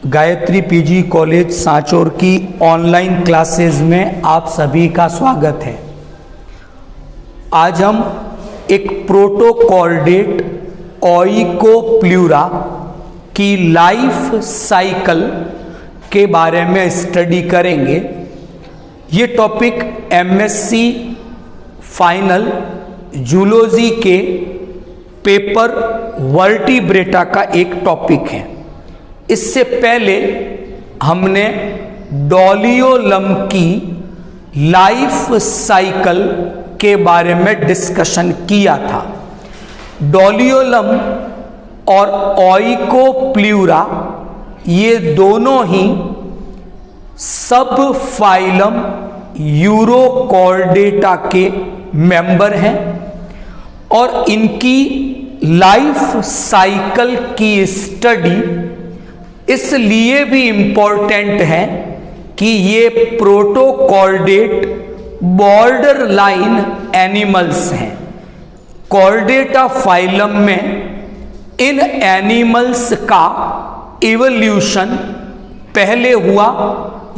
Gayatri PG college Sanchore की online classes में आप सभी का स्वागत है। आज हम एक प्रोटोकॉर्डेट ओइकोप्लूरा की लाइफ साइकिल के बारे में स्टडी करेंगे। ये टॉपिक एमएससी फाइनल जूलॉजी के पेपर वर्टिब्रेटा का एक टॉपिक है। इससे पहले हमने डॉलियोलम की लाइफ साइकिल के बारे में डिस्कशन किया था। डॉलियोलम और ओइकोप्लूरा ये दोनों ही सब फाइलम यूरोकॉर्डेटा के मेंबर हैं और इनकी लाइफ साइकिल की स्टडी इसलिए भी इम्पोर्टेंट है कि ये प्रोटोकॉर्डेट बॉर्डर लाइन एनिमल्स हैं। कॉर्डेटा फाइलम में इन एनिमल्स का इवोल्यूशन पहले हुआ।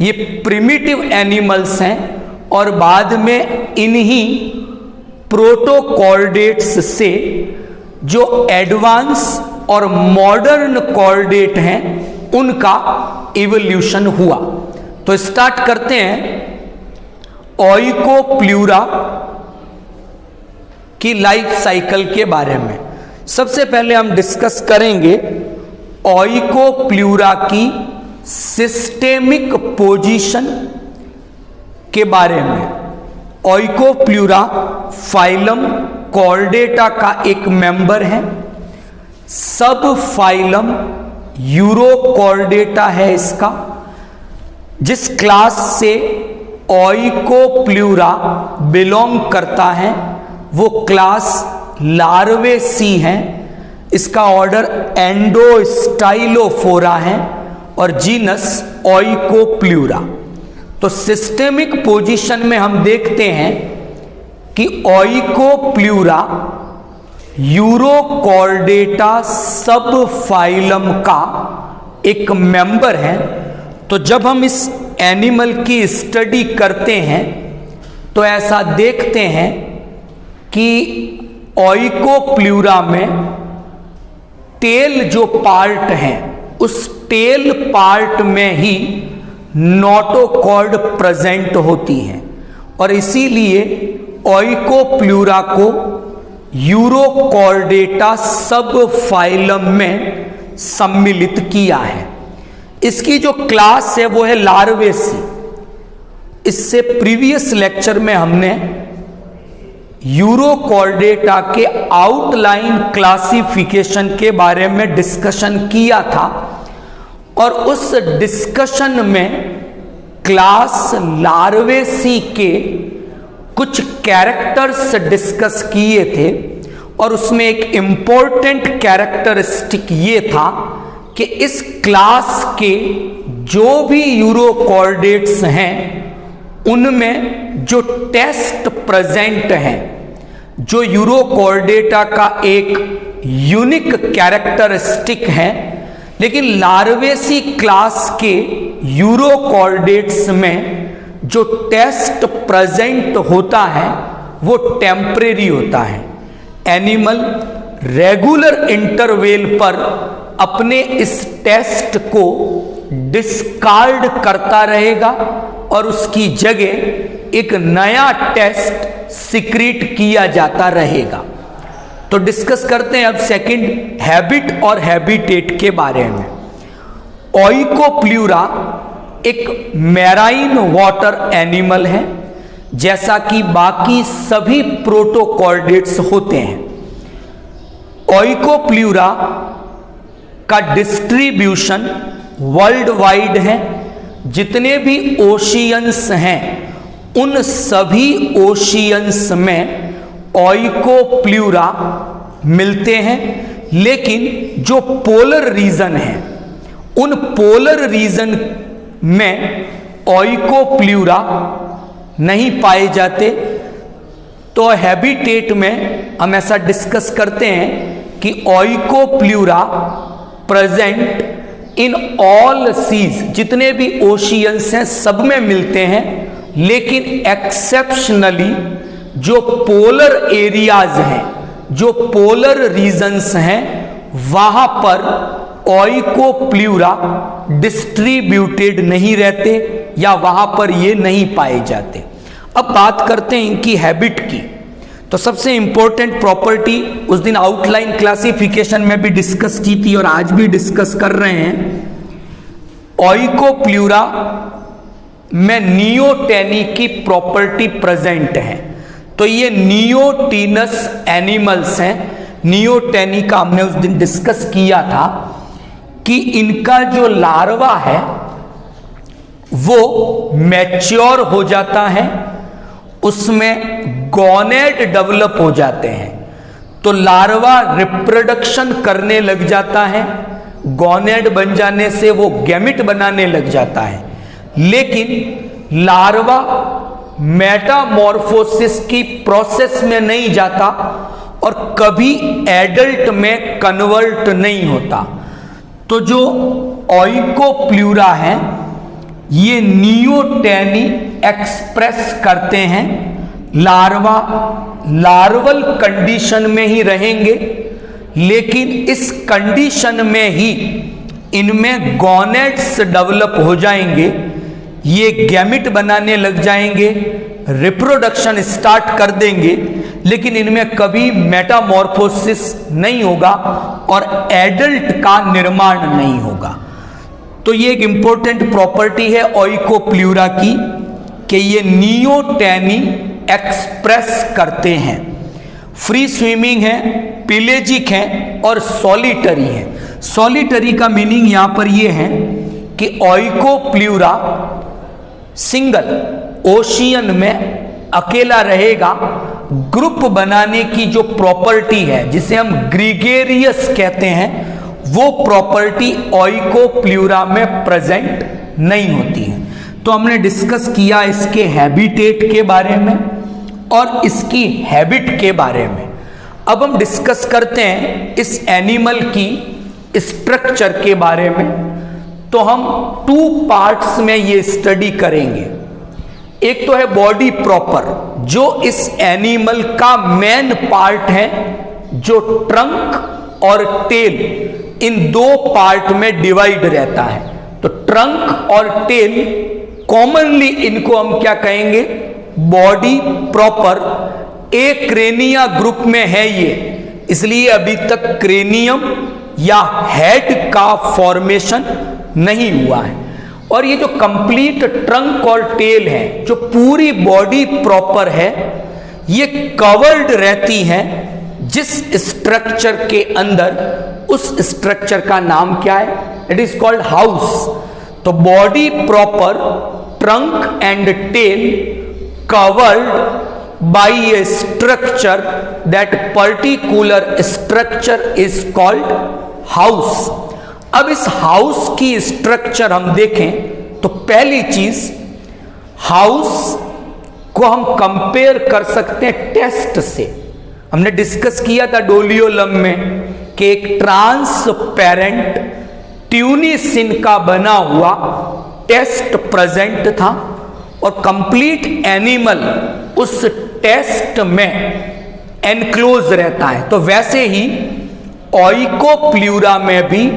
ये प्रिमिटिव एनिमल्स हैं और बाद में इन्हीं प्रोटोकॉर्डेट्स से जो एडवांस और मॉडर्न कॉर्डेट हैं उनका इवोल्यूशन हुआ। तो स्टार्ट करते हैं ओइकोप्लूरा की लाइफ साइकिल के बारे में। सबसे पहले हम डिस्कस करेंगे ओइकोप्लूरा की सिस्टेमिक पोजीशन के बारे में। ओइकोप्लूरा फाइलम कॉर्डेटा का एक मेंबर है। सब फाइलम यूरोकॉर्डेटा है इसका। जिस क्लास से ओइकोप्लूरा बिलोंग करता है वो क्लास लार्वेसी है। इसका ऑर्डर एंडोस्टाइलोफोरा है और जीनस ओइकोप्लूरा। तो सिस्टेमिक पोजीशन में हम देखते हैं कि ओइकोप्लूरा यूरोकॉर्डेटा सब फाइलम का एक मेंबर है। तो जब हम इस एनिमल की स्टडी करते हैं तो ऐसा देखते हैं कि ओइकोप्लूरा में टेल जो पार्ट है उस टेल पार्ट में ही नोटोकॉर्ड प्रेजेंट होती हैं और इसीलिए ओइकोप्लूरा को यूरोकॉर्डेटा सब फाइलम में सम्मिलित किया है। इसकी जो क्लास है वो है लार्वेसी। इससे प्रीवियस लेक्चर में हमने यूरोकॉर्डेटा के आउटलाइन क्लासिफिकेशन के बारे में डिस्कशन किया था और उस डिस्कशन में क्लास लार्वेसी के कुछ कैरेक्टर्स डिस्कस किए थे और उसमें एक इंपॉर्टेंट कैरेक्टरिस्टिक ये था कि इस क्लास के जो भी यूरोकॉर्डेट्स हैं उनमें जो टेस्ट प्रेजेंट हैं, जो यूरोकॉर्डेटा का एक यूनिक कैरेक्टरिस्टिक है, लेकिन लार्वेसी क्लास के यूरोकॉर्डेट्स में जो टेस्ट प्रेजेंट होता है वो टेम्परेरी होता है। एनिमल रेगुलर इंटरवल पर अपने इस टेस्ट को डिस्कार्ड करता रहेगा और उसकी जगह एक नया टेस्ट सिक्रीट किया जाता रहेगा। तो डिस्कस करते हैं अब सेकंड हैबिट और हैबिटेट के बारे में। ओइकोप्लूरा एक मैराइन वाटर एनिमल है जैसा कि बाकी सभी प्रोटोकॉर्डेट्स होते हैं। ओइकोप्लूरा का डिस्ट्रीब्यूशन वर्ल्ड वाइड है। जितने भी ओशियंस हैं उन सभी ओशियंस में ओइकोप्लूरा मिलते हैं, लेकिन जो पोलर रीजन है उन पोलर रीजन में ओइकोप्लूरा नहीं पाए जाते। तो हैबिटेट में हम ऐसा डिस्कस करते हैं कि ओइकोप्लूरा प्रेजेंट इन ऑल सीज, जितने भी ओशियंस हैं सब में मिलते हैं, लेकिन एक्सेप्शनली जो पोलर एरियाज हैं, जो पोलर रीजन्स हैं, वहां पर ओइकोप्ल्यूरा डिस्ट्रीब्यूटेड नहीं रहते या वहां पर ये नहीं पाए जाते। अब बात करते हैं इनकी हैबिट की। तो सबसे इंपॉर्टेंट प्रॉपर्टी उस दिन आउटलाइन क्लासिफिकेशन में भी डिस्कस की थी और आज भी डिस्कस कर रहे हैं, ओइकोप्ल्यूरा में नियोटेनी की प्रॉपर्टी प्रेजेंट है। तो ये नियोटीनस एनिमल्स हैं। नियोटेनी का हमने उस दिन डिस्कस किया था कि इनका जो लार्वा है वो मैच्योर हो जाता है, उसमें गोनेड डेवलप हो जाते हैं। तो लार्वा रिप्रोडक्शन करने लग जाता है, गोनेड बन जाने से वो गैमिट बनाने लग जाता है। लेकिन लार्वा मेटामॉर्फोसिस की प्रोसेस में नहीं जाता और कभी एडल्ट में कन्वर्ट नहीं होता। तो जो ओइकोप्ल्यूरा है ये नियोटेनी एक्सप्रेस करते हैं। लार्वा लार्वल कंडीशन में ही रहेंगे, लेकिन इस कंडीशन में ही इनमें गोनेड्स डेवलप हो जाएंगे, ये गैमिट बनाने लग जाएंगे, रिप्रोडक्शन स्टार्ट कर देंगे, लेकिन इनमें कभी मेटामॉर्फोसिस नहीं होगा और एडल्ट का निर्माण नहीं होगा। तो ये एक इंपॉर्टेंट प्रॉपर्टी है ओइकोप्ल्यूरा की कि ये नियोटेनी एक्सप्रेस करते हैं। फ्री स्विमिंग है, पिलेजिक है और सॉलिटरी है। सॉलिटरी का मीनिंग यहां पर ये है कि ओइकोप्ल्यूरा सिंगल ओशियन में अकेला रहेगा। ग्रुप बनाने की जो प्रॉपर्टी है जिसे हम ग्रीगेरियस कहते हैं, वो प्रॉपर्टी ओइकोप्ल्यूरा में प्रेजेंट नहीं होती है। तो हमने डिस्कस किया इसके हैबिटेट के बारे में और इसकी हैबिट के बारे में। अब हम डिस्कस करते हैं इस एनिमल की स्ट्रक्चर के बारे में। तो हम 2 पार्ट्स में ये स्टडी करेंगे। एक तो है बॉडी प्रॉपर, जो इस एनिमल का मेन पार्ट है, जो ट्रंक और टेल इन 2 पार्ट में डिवाइड रहता है। तो ट्रंक और टेल कॉमनली इनको हम क्या कहेंगे, बॉडी प्रॉपर। एक क्रेनिया ग्रुप में है ये, इसलिए अभी तक क्रेनियम या हेड का फॉर्मेशन नहीं हुआ है। और ये जो कंप्लीट ट्रंक और टेल है, जो पूरी बॉडी प्रॉपर है, ये कवर्ड रहती है जिस स्ट्रक्चर के अंदर, उस स्ट्रक्चर का नाम क्या है, इट इज कॉल्ड हाउस। तो body proper, trunk and tail covered by a structure, that particular structure is called house. अब इस हाउस की स्ट्रक्चर हम देखें तो पहली चीज, हाउस को हम कंपेयर कर सकते हैं टेस्ट से। हमने डिस्कस किया था डोलियोलम में कि एक ट्रांसपेरेंट ट्यूनिसिन का बना हुआ टेस्ट प्रेजेंट था और कंप्लीट एनिमल उस टेस्ट में एनक्लोज रहता है। तो वैसे ही ओइकोप्ल्यूरा में भी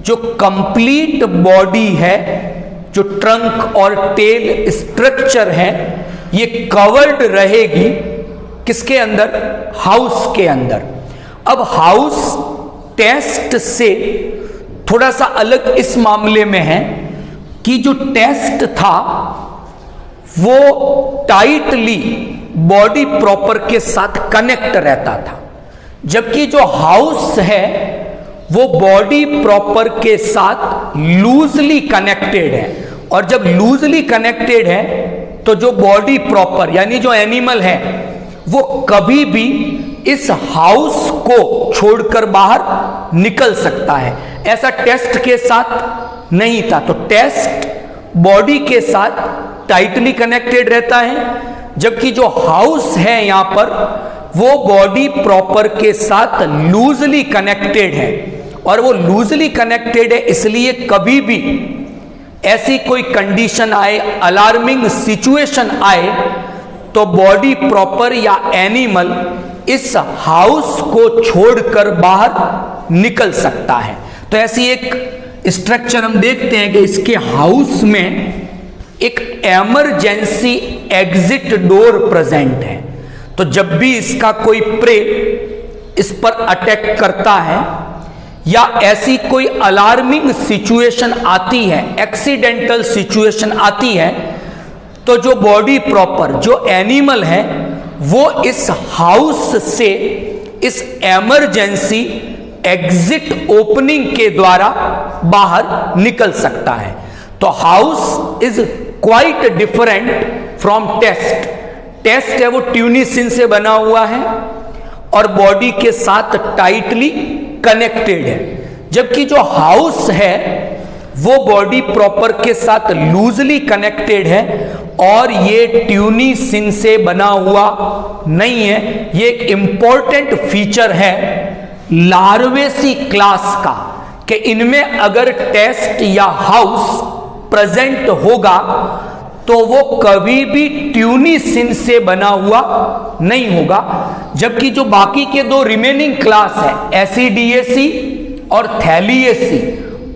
जो कंप्लीट बॉडी है, जो ट्रंक और टेल स्ट्रक्चर है, ये कवर्ड रहेगी किसके अंदर, हाउस के अंदर। अब हाउस टेस्ट से थोड़ा सा अलग इस मामले में है कि जो टेस्ट था वो टाइटली बॉडी प्रॉपर के साथ कनेक्ट रहता था, जबकि जो हाउस है वो बॉडी प्रॉपर के साथ लूजली कनेक्टेड है। और जब लूजली कनेक्टेड है तो जो बॉडी प्रॉपर यानी जो एनिमल है वो कभी भी इस हाउस को छोड़कर बाहर निकल सकता है। ऐसा टेस्ट के साथ नहीं था। तो टेस्ट बॉडी के साथ टाइटली कनेक्टेड रहता है, जबकि जो हाउस है यहां पर वो बॉडी प्रॉपर के साथ लूजली कनेक्टेड है और वो लूजली कनेक्टेड है, इसलिए कभी भी ऐसी कोई कंडीशन आए, अलार्मिंग सिचुएशन आए, तो बॉडी प्रॉपर या एनिमल इस हाउस को छोड़कर बाहर निकल सकता है। तो ऐसी एक स्ट्रक्चर हम देखते हैं कि इसके हाउस में एक इमरजेंसी एग्जिट डोर प्रेजेंट है। तो जब भी इसका कोई प्रे इस पर अटैक करता है या ऐसी कोई अलार्मिंग सिचुएशन आती है, एक्सीडेंटल सिचुएशन आती है, तो जो बॉडी प्रॉपर, जो एनिमल है, वो इस हाउस से इस इमरजेंसी एग्जिट ओपनिंग के द्वारा बाहर निकल सकता है। तो house is quite different from test. Test है वो ट्यूनिसिन से बना हुआ है और बॉडी के साथ टाइटली कनेक्टेड है, जबकि जो हाउस है वो बॉडी प्रॉपर के साथ लूजली कनेक्टेड है और ये ट्यूनिसिन से बना हुआ नहीं है। ये एक इंपॉर्टेंट फीचर है लार्वेसी क्लास का कि इनमें अगर टेस्ट या हाउस प्रेजेंट होगा तो वो कभी भी ट्यूनिसिन से बना हुआ नहीं होगा, जबकि जो बाकी के दो रिमेनिंग क्लास है एसिडिएसी और थैलिएसी,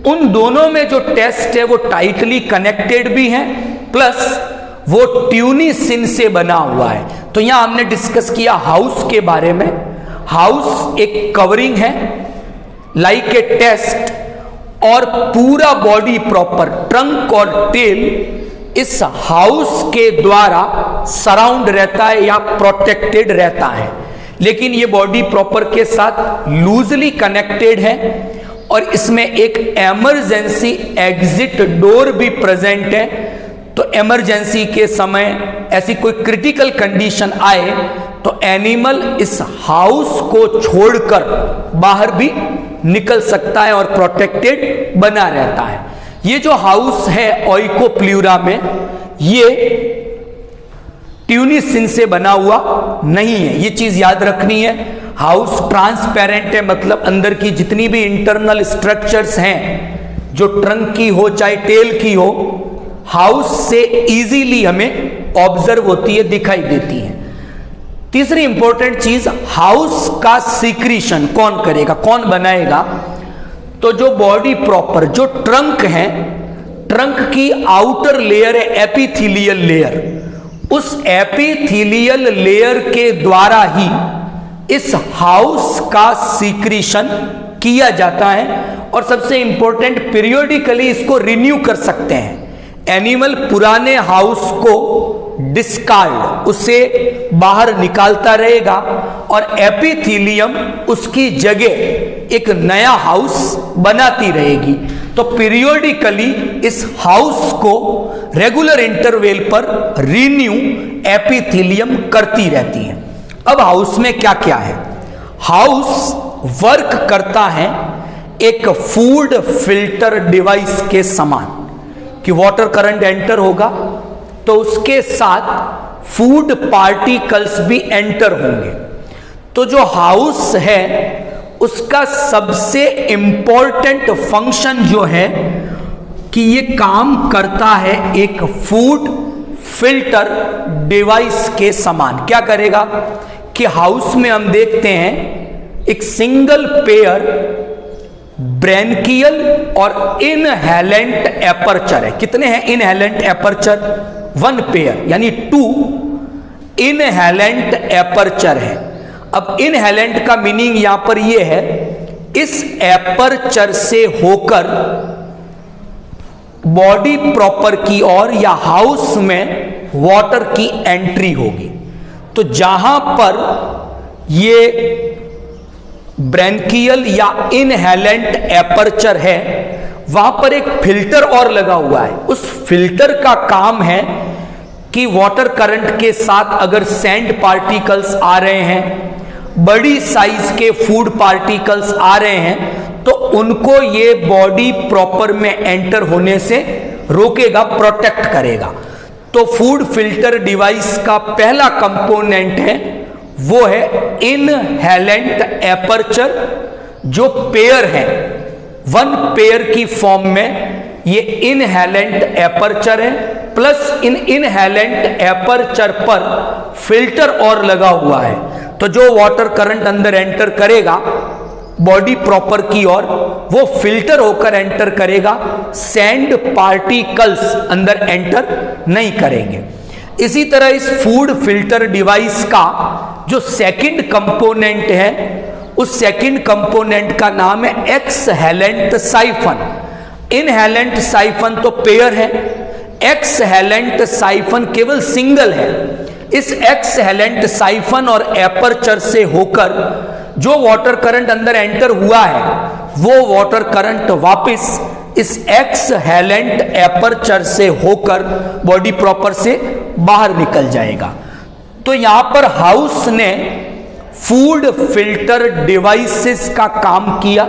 उन दोनों में जो टेस्ट है वो टाइटली कनेक्टेड भी है प्लस वो ट्यूनिसिन से बना हुआ है। तो यहां हमने डिस्कस किया हाउस के बारे में। हाउस एक कवरिंग है लाइक ए टेस्ट और पूरा बॉडी प्रॉपर ट्रंक और टेल इस हाउस के द्वारा सराउंड रहता है या प्रोटेक्टेड रहता है, लेकिन ये बॉडी प्रॉपर के साथ लूजली कनेक्टेड है और इसमें एक इमरजेंसी एग्जिट डोर भी प्रेजेंट है। तो इमरजेंसी के समय ऐसी कोई क्रिटिकल कंडीशन आए तो एनिमल इस हाउस को छोड़कर बाहर भी निकल सकता है और प्रोटेक्टेड बना रहता है। ये जो हाउस है ओइकोप्ल्यूरा में, ये ट्यूनिसिन से बना हुआ नहीं है, ये चीज याद रखनी है। हाउस ट्रांसपेरेंट है, मतलब अंदर की जितनी भी इंटरनल स्ट्रक्चर्स हैं, जो ट्रंक की हो चाहे टेल की हो, हाउस से इजीली हमें ऑब्जर्व होती है, दिखाई देती है। तीसरी इंपॉर्टेंट चीज, हाउस का सीक्रीशन कौन करेगा, कौन बनाएगा? तो जो बॉडी प्रॉपर, जो ट्रंक है, ट्रंक की आउटर लेयर है एपिथेलियल लेयर, उस एपिथेलियल लेयर के द्वारा ही इस हाउस का सीक्रीशन किया जाता है। और सबसे इंपॉर्टेंट, पीरियोडिकली इसको रिन्यू कर सकते हैं। एनिमल पुराने हाउस को डिस्कार्ड, उसे बाहर निकालता रहेगा और एपिथेलियम उसकी जगह एक नया हाउस बनाती रहेगी। तो पीरियोडिकली इस हाउस को रेगुलर इंटरवल पर रिन्यू एपिथेलियम करती रहती है। अब हाउस में क्या क्या है? हाउस वर्क करता है एक फूड फिल्टर डिवाइस के समान, कि वाटर करंट एंटर होगा तो उसके साथ फूड पार्टिकल्स भी एंटर होंगे। तो जो हाउस है उसका सबसे इंपॉर्टेंट फंक्शन जो है कि ये काम करता है एक फूड फिल्टर डिवाइस के समान। क्या करेगा कि हाउस में हम देखते हैं एक सिंगल पेयर ब्रेनकियल और इनहेलेंट एपर्चर है। कितने हैं इनहेलेंट एपर्चर? 1 पेयर, यानी 2 इनहेलेंट एपर्चर है। अब इनहेलेंट का मीनिंग यहां पर यह है, इस एपर्चर से होकर बॉडी प्रॉपर की ओर या हाउस में वाटर की एंट्री होगी। तो जहां पर ये ब्रेनकियल या इनहेलेंट एपर्चर है, वहां पर एक फिल्टर और लगा हुआ है। उस फिल्टर का काम है कि वाटर करंट के साथ अगर सैंड पार्टिकल्स आ रहे हैं, बड़ी साइज के फूड पार्टिकल्स आ रहे हैं, तो उनको ये बॉडी प्रॉपर में एंटर होने से रोकेगा, प्रोटेक्ट करेगा। तो फूड फिल्टर डिवाइस का पहला कंपोनेंट है वो है इनहेलेंट एपर्चर, जो पेयर है वन पेयर की फॉर्म में ये इनहेलेंट एपर्चर है, प्लस इन इनहेलेंट एपर्चर पर फिल्टर और लगा हुआ है। तो जो वाटर करंट अंदर एंटर करेगा बॉडी प्रॉपर की ओर, वो फिल्टर होकर एंटर करेगा, सैंड पार्टिकल्स अंदर एंटर नहीं करेंगे। इसी तरह इस फूड फिल्टर डिवाइस का जो सेकंड कंपोनेंट है, उस सेकंड कंपोनेंट का नाम है एक्सहेलेंट साइफन। इनहेलेंट साइफन तो पेयर है, एक्सहेलेंट साइफन केवल सिंगल है। इस एक्सहेलेंट साइफन और एपर्चर से होकर जो वाटर करंट अंदर एंटर हुआ है, वो वाटर करंट वापस इस एक्सहेलेंट एपर्चर से होकर बॉडी प्रॉपर से बाहर निकल जाएगा। तो यहां पर हाउस ने फूड फिल्टर डिवाइसेस का काम किया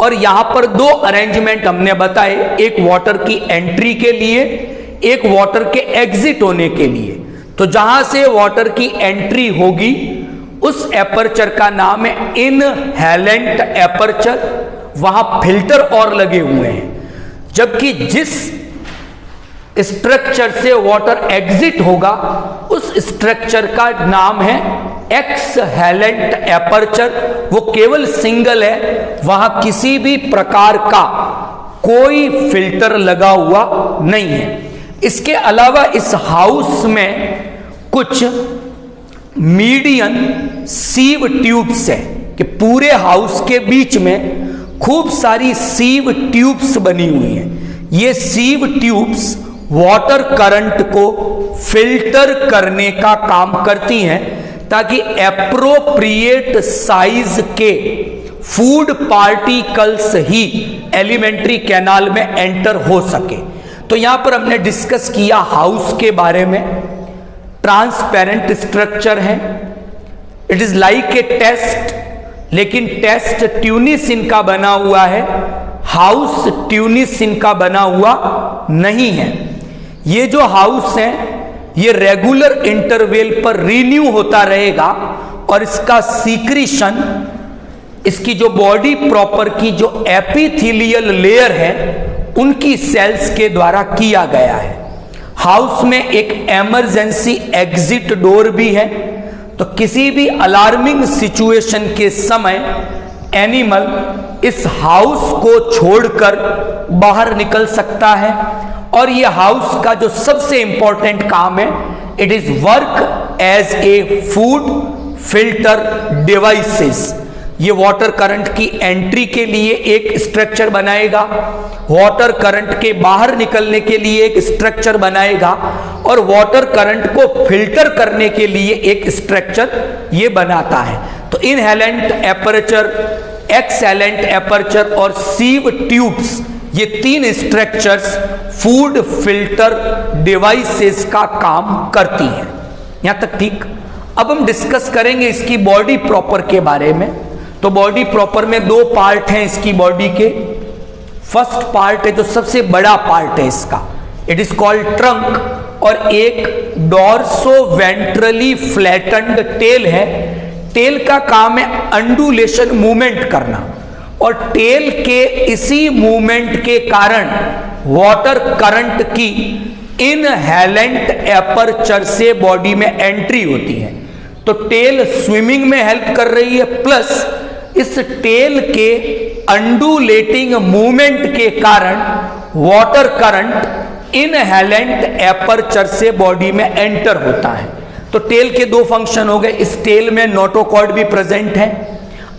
और यहां पर दो अरेंजमेंट हमने बताए, एक वाटर की एंट्री के लिए, एक वाटर के एग्जिट होने के लिए। तो जहां से वाटर की एंट्री होगी उस एपर्चर का नाम है इनहेलेंट एपर्चर, वहां फिल्टर और लगे हुए हैं। जबकि जिस स्ट्रक्चर से वाटर एग्जिट होगा उस स्ट्रक्चर का नाम है एक्सहेलेंट एपर्चर, वो केवल सिंगल है, वहां किसी भी प्रकार का कोई फिल्टर लगा हुआ नहीं है। इसके अलावा इस हाउस में कुछ मीडियन सीव ट्यूब्स है कि पूरे हाउस के बीच में खूब सारी सीव ट्यूब्स बनी हुई हैं। ये सीव ट्यूब्स वाटर करंट को फिल्टर करने का काम करती हैं ताकि एप्रोप्रिएट साइज के फूड पार्टिकल्स ही एलिमेंट्री कैनाल में एंटर हो सके। तो यहां पर हमने डिस्कस किया हाउस के बारे में। ट्रांसपेरेंट स्ट्रक्चर है, it is like a test, लेकिन टेस्ट ट्यूनिसिन का बना हुआ है, हाउस ट्यूनिसिन का बना हुआ नहीं है। ये जो हाउस है ये रेगुलर इंटरवल पर रीन्यू होता रहेगा और इसका सीक्रीशन, इसकी जो बॉडी प्रॉपर की जो एपिथेलियल लेयर है उनकी सेल्स के द्वारा किया गया है। हाउस में एक इमरजेंसी एग्जिट डोर भी है, तो किसी भी अलार्मिंग सिचुएशन के समय एनिमल इस हाउस को छोड़कर बाहर निकल सकता है। और ये हाउस का जो सबसे इंपॉर्टेंट काम है, it is work as a food filter devices. ये वाटर करंट की एंट्री के लिए एक स्ट्रक्चर बनाएगा, वाटर करंट के बाहर निकलने के लिए एक स्ट्रक्चर बनाएगा और वाटर करंट को फिल्टर करने के लिए एक स्ट्रक्चर ये बनाता है। तो इनहेलेंट एपर्चर, एक्सहेलेंट एपर्चर और सीव ट्यूब्स, ये तीन स्ट्रक्चर्स फूड फिल्टर डिवाइसेस का काम करती हैं। यहां तक ठीक। अब हम डिस्कस करेंगे इसकी बॉडी प्रॉपर के बारे में। तो बॉडी प्रॉपर में दो पार्ट हैं इसकी बॉडी के। फर्स्ट पार्ट है जो सबसे बड़ा पार्ट है इसका, इट इज कॉल्ड ट्रंक, और एक डॉर्सो वेंट्रली फ्लैटन्ड टेल है। टेल का काम है अंडुलेशन मूवमेंट करना, और टेल के इसी मूवमेंट के कारण वाटर करंट की इनहेलेंट एपर्चर से बॉडी में एंट्री होती है। तो टेल स्विमिंग में हेल्प कर रही है, प्लस इस टेल के अंडुलेटिंग मूवमेंट के कारण वाटर करंट इनहेलेंट एपर्चर से बॉडी में एंटर होता है। तो टेल के दो फंक्शन हो गए। इस टेल में नोटोकॉर्ड भी प्रेजेंट है।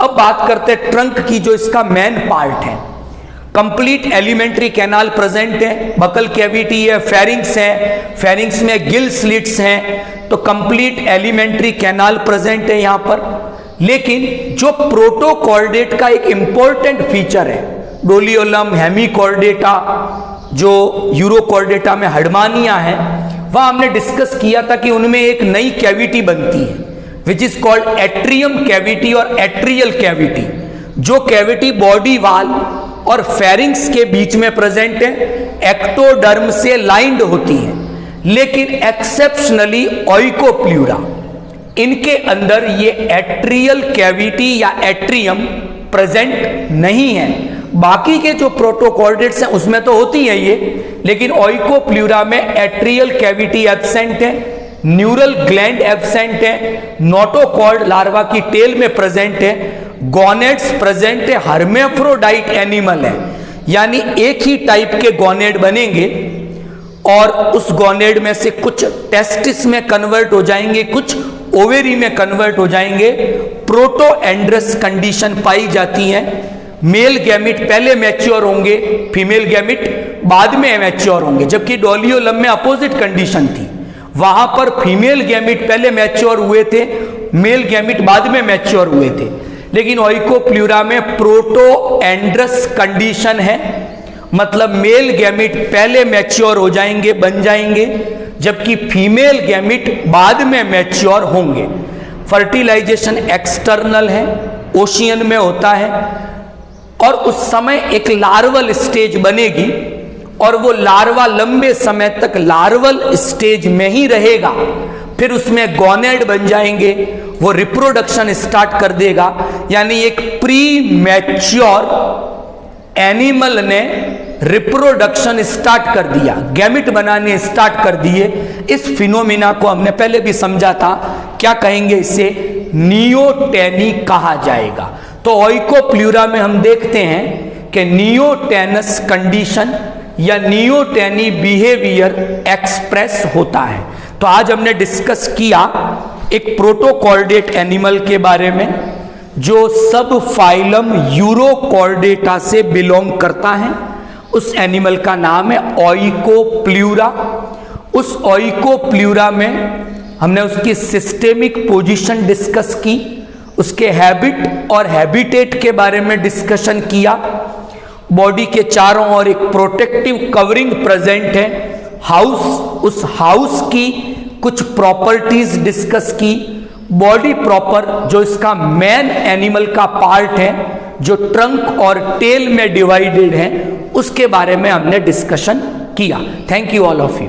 अब बात करते हैं ट्रंक की, जो इसका मेन पार्ट है। कंप्लीट एलिमेंट्री कैनाल प्रेजेंट है, बकल कैविटी है, फेरिंग्स है, फेरिंग्स में गिल स्लिट्स हैं, तो कंप्लीट एलिमेंट्री कैनाल प्रेजेंट है यहां पर। लेकिन जो प्रोटोकॉर्डेट का एक इंपॉर्टेंट फीचर है, डोलियोलम, हेमिकॉर्डेटा, जो यूरोकॉर्डेटा में हडमानिया है, वह हमने डिस्कस किया था कि उनमें एक नई कैविटी बनती है which is called atrium cavity और एट्रियल कैविटी। जो कैविटी बॉडी वाल और फेरिंग्स के बीच में प्रेजेंट है, एक्टोडर्म से लाइंड होती है, लेकिन एक्सेप्शनली ओइकोप्ल्यूरा, इनके अंदर ये एट्रियल कैविटी या एट्रियम प्रेजेंट नहीं है, बाकी के जो प्रोटोकॉर्डेट्स हैं उसमें तो होती है ये, लेकिन ओइकोप्ल्यूरा में एट्रियल कैविटी एब्सेंट है, न्यूरल ग्लैंड एब्सेंट है, नोटोकॉर्ड लार्वा की टेल में प्रेजेंट है, गोनेड्स प्रेजेंट है, हर्मेफ्रोडाइट एनिमल है, यानी एक ही टाइप के गोनेड बनेंगे और उस गोनेड में से कुछ टेस्टिस में कन्वर्ट हो जाएंगे, कुछ ओवेरी में कन्वर्ट हो जाएंगे। प्रोटोएंड्रस कंडीशन पाई जाती है। मेल गैमिट पहले मैच्योर होंगे, फीमेल गैमिट बाद में मैच्योर होंगे, जबकि डोलियोलम में अपोजिट कंडीशन थी। वहां पर फीमेल गैमिट पहले मैच्योर हुए थे, मेल गैमिट बाद में मैच्योर हुए थे। लेकिन ओइकोप्ल्यूरा में प्रोटोएंड्रस कंडीशन है, मतलब मेल गैमिट पहले मैच्योर हो जाएंगे, बन जाएंगे, जबकि फीमेल गैमिट बाद में मैच्योर होंगे। फर्टिलाइजेशन एक्सटर्नल है, ओशियन में होता है, और उस समय एक लार्वल स्टेज बनेगी और वो लार्वा लंबे समय तक लार्वल स्टेज में ही रहेगा, फिर उसमें गोनेड बन जाएंगे, वो रिप्रोडक्शन स्टार्ट कर देगा। यानी एक प्री मैच्योर एनिमल ने रिप्रोडक्शन स्टार्ट कर दिया, गैमिट बनाने स्टार्ट कर दिए। इस फिनोमिना को हमने पहले भी समझा था, क्या कहेंगे इसे, नियोटेनी कहा जाएगा। तो ओइकोप्ल्यूरा में हम देखते हैं कि नियोटेनस कंडीशन या नियोटेनी बिहेवियर एक्सप्रेस होता है। तो आज हमने डिस्कस किया एक प्रोटोकॉर्डेट एनिमल के बारे में जो सब फाइलम यूरोकॉर्डेटा से बिलोंग करता है। उस एनिमल का नाम है ओइकोप्ल्यूरा। उस ओइकोप्ल्यूरा में हमने उसकी सिस्टेमिक पोजीशन डिस्कस की, उसके हैबिट और हैबिटेट के बारे में डिस्कशन किया। बॉडी के चारों ओर एक प्रोटेक्टिव कवरिंग प्रेजेंट है, हाउस, उस हाउस की कुछ प्रॉपर्टीज डिस्कस की। बॉडी प्रॉपर जो इसका मेन एनिमल का पार्ट है, जो ट्रंक और टेल में डिवाइडेड है, उसके बारे में हमने डिस्कशन किया। Thank you all of you.